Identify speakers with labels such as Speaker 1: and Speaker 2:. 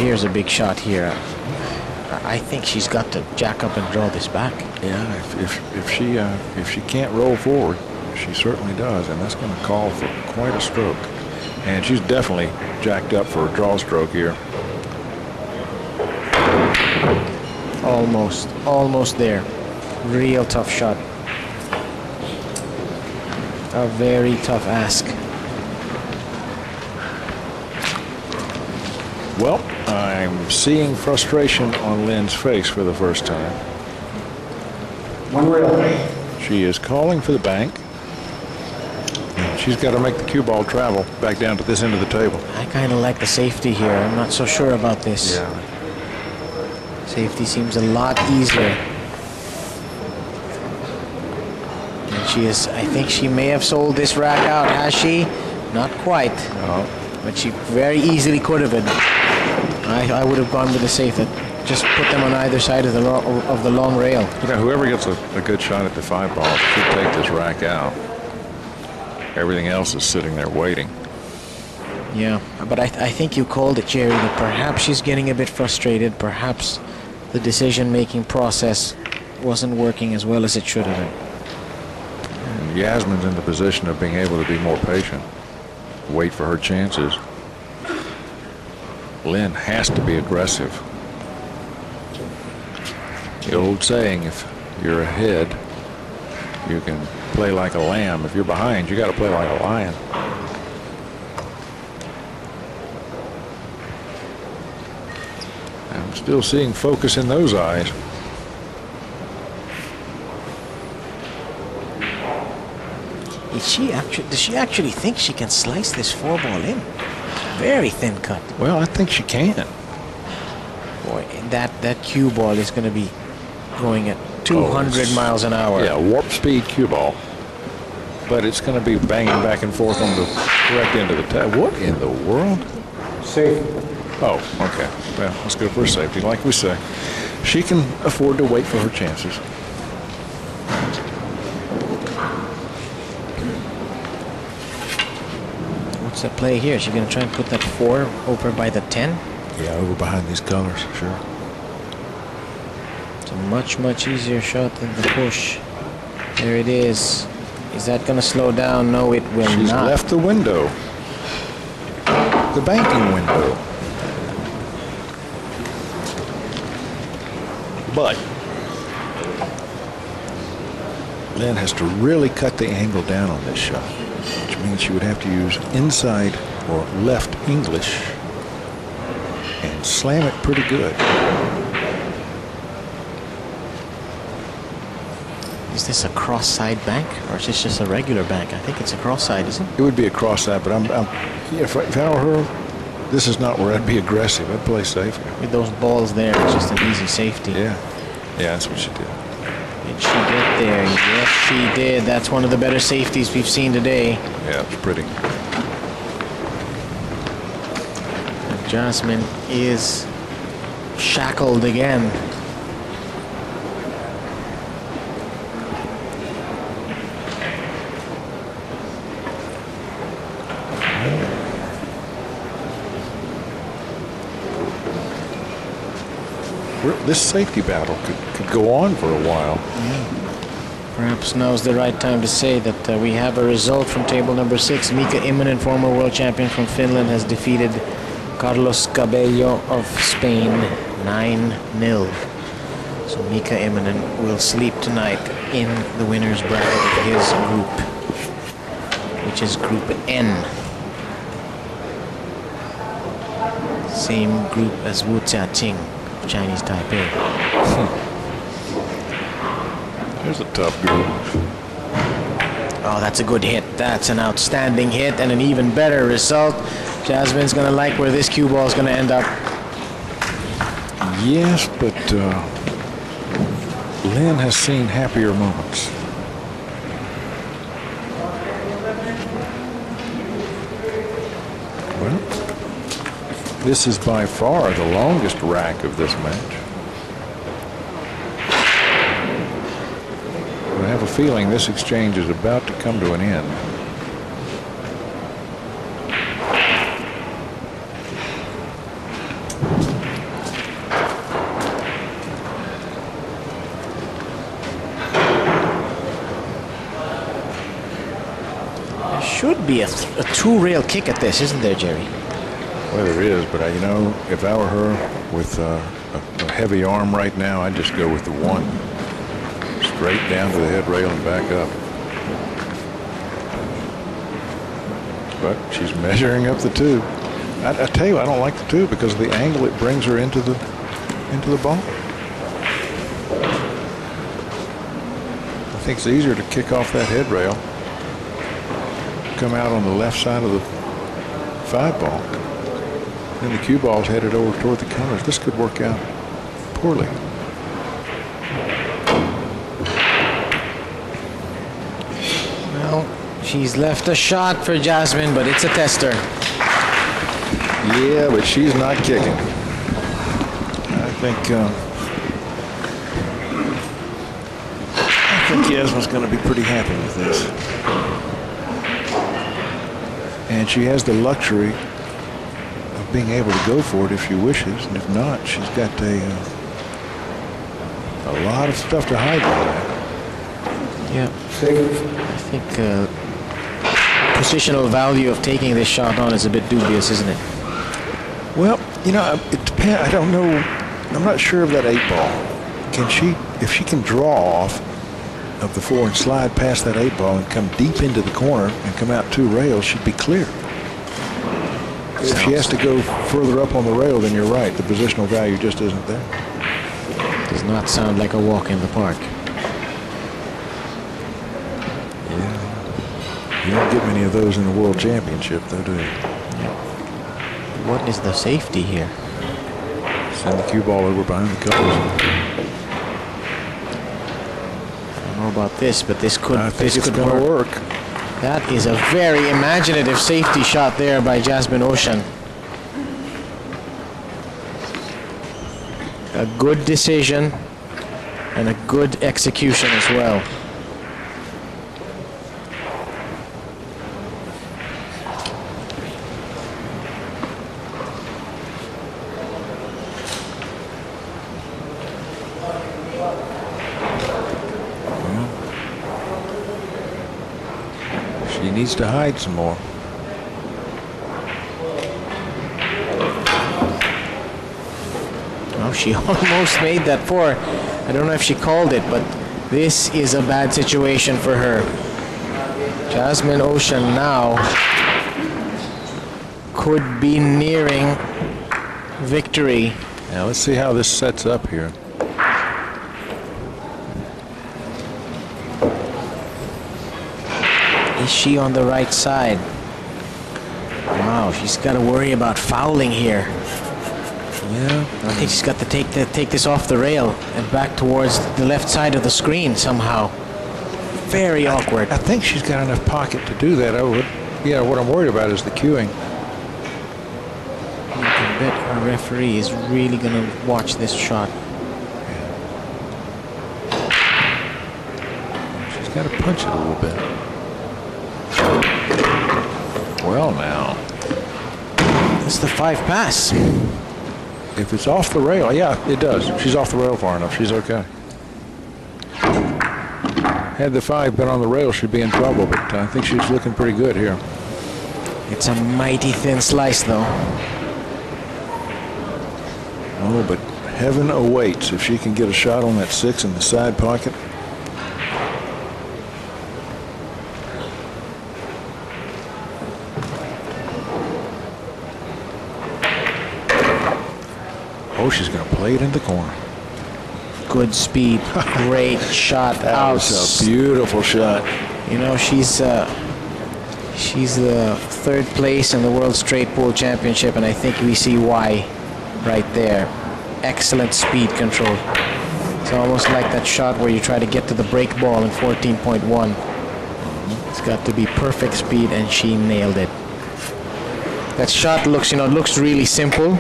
Speaker 1: here's a big shot here. I think she's got to jack up and draw this back.
Speaker 2: Yeah, if she can't roll forward, she certainly does, and that's going to call for quite a stroke. And she's definitely jacked up for a draw stroke here.
Speaker 1: Almost there. Real tough shot. A very tough ask.
Speaker 2: Well, I'm seeing frustration on Lynn's face for the first time.
Speaker 3: One rail.
Speaker 2: She is calling for the bank. She's got to make the cue ball travel back down to this end of the table.
Speaker 1: I kind of like the safety here. I'm not so sure about this.
Speaker 2: Yeah.
Speaker 1: Safety seems a lot easier. And she is, I think she may have sold this rack out, has she? Not quite.
Speaker 2: No.
Speaker 1: But she very easily could have been. I would have gone with the safe that just put them on either side of the long rail.
Speaker 2: You know, whoever gets a good shot at the 5 ball should take this rack out. Everything else is sitting there waiting.
Speaker 1: Yeah, but I think you called it, Jerry, that perhaps she's getting a bit frustrated. Perhaps the decision-making process wasn't working as well as it should have been.
Speaker 2: And Yasmin's in the position of being able to be more patient, wait for her chances. Lynn has to be aggressive. The old saying, if you're ahead, you can play like a lamb. If you're behind, you got to play like a lion. I'm still seeing focus in those eyes.
Speaker 1: Does she actually think she can slice this 4-ball in? Very thin cut.
Speaker 2: Well, I think she can.
Speaker 1: Boy, that cue ball is going to be going at 200 miles an hour.
Speaker 2: Yeah, warp speed cue ball. But it's going to be banging back and forth on the correct end of the table. What in the world?
Speaker 3: Safe.
Speaker 2: Oh, okay. Well, let's go for safety, like we say. She can afford to wait for her chances.
Speaker 1: What's the play here? Is she going to try and put that 4 over by the 10?
Speaker 2: Yeah, over behind these colors, sure.
Speaker 1: It's a much easier shot than the push. There it is. Is that going to slow down? No, it will not.
Speaker 2: She's left the window. The banking window. But Lynn has to really cut the angle down on this shot, which means she would have to use inside or left English and slam it pretty good.
Speaker 1: Is this a cross-side bank, or is this just a regular bank? I think it's a cross-side, isn't it?
Speaker 2: It would be a cross-side, but if I were her, this is not where I'd be aggressive. I'd play safe.
Speaker 1: With those balls there, it's just an easy safety.
Speaker 2: Yeah, that's what she did.
Speaker 1: Did she get there? Yes, she did. That's one of the better safeties we've seen today.
Speaker 2: Yeah, it's pretty.
Speaker 1: Jasmine is shackled again.
Speaker 2: This safety battle could go on for a while.
Speaker 1: Yeah. Perhaps now's the right time to say that we have a result from table number 6. Mika Immonen, former world champion from Finland, has defeated Carlos Cabello of Spain 9-0. So Mika Immonen will sleep tonight in the winner's bracket of his group, which is Group N. Same group as Wu Jiaqing, Chinese Taipei.
Speaker 2: Here's a tough group.
Speaker 1: Oh, that's a good hit. That's an outstanding hit and an even better result. Jasmine's going to like where this cue ball is going to end up.
Speaker 2: Yes, but Lynn has seen happier moments. Well, this is by far the longest rack of this match. I have a feeling this exchange is about to come to an end.
Speaker 1: There should be a two-rail kick at this, isn't there, Jerry?
Speaker 2: Well, there is, but you know, if I were her with a heavy arm right now, I'd just go with the one. Straight down to the head rail and back up. But she's measuring up the two. I tell you, I don't like the two because of the angle it brings her into the ball. I think it's easier to kick off that head rail, come out on the left side of the 5 ball. Then the cue ball's headed over toward the colors. This could work out poorly.
Speaker 1: Well, she's left a shot for Jasmine, but it's a tester.
Speaker 2: Yeah, but she's not kicking. I think Yasmin's going to be pretty happy with this. And she has the luxury of being able to go for it if she wishes, and if not, she's got a lot of stuff to hide behind.
Speaker 1: Yeah, I think positional value of taking this shot on is a bit dubious, isn't it?
Speaker 2: Well, you know, it depends. I don't know. I'm not sure of that 8 ball. Can she, if she can draw off of the 4 and slide past that 8 ball and come deep into the corner and come out 2 rails, she'd be clear. If she has to go further up on the rail, then you're right. The positional value just isn't there.
Speaker 1: Does not sound like a walk in the park.
Speaker 2: Yeah. You don't get many of those in the World Championship, though, do you?
Speaker 1: What is the safety here?
Speaker 2: Send the cue ball over behind the colors.
Speaker 1: I don't know about this, but this could
Speaker 2: work.
Speaker 1: That is a very imaginative safety shot there by Jasmine Ouschan. A good decision and a good execution as well.
Speaker 2: She needs to hide some more.
Speaker 1: Oh, she almost made that 4. I don't know if she called it, but this is a bad situation for her. Jasmine Ouschan now could be nearing victory.
Speaker 2: Now let's see how this sets up here.
Speaker 1: Is she on the right side? Wow, she's got to worry about fouling here.
Speaker 2: Yeah,
Speaker 1: I think she's got to take this off the rail and back towards the left side of the screen somehow. Very awkward.
Speaker 2: I think she's got enough pocket to do that. Yeah, what I'm worried about is the cueing.
Speaker 1: You can bet our referee is really going to watch this shot.
Speaker 2: She's got to punch it a little bit. Well, now.
Speaker 1: It's the 5 pass.
Speaker 2: If it's off the rail, yeah, it does. She's off the rail far enough. She's okay. Had the 5 been on the rail, she'd be in trouble, but I think she's looking pretty good here.
Speaker 1: It's a mighty thin slice, though.
Speaker 2: Oh, but heaven awaits if she can get a shot on that 6 in the side pocket. Oh, she's going to play it in the corner.
Speaker 1: Good speed, great shot.
Speaker 2: That was a beautiful shot.
Speaker 1: You know, she's the 3rd place in the World Straight Pool Championship, and I think we see why right there. Excellent speed control. It's almost like that shot where you try to get to the break ball in 14.1. It's got to be perfect speed, and she nailed it. That shot looks, you know, it looks really simple,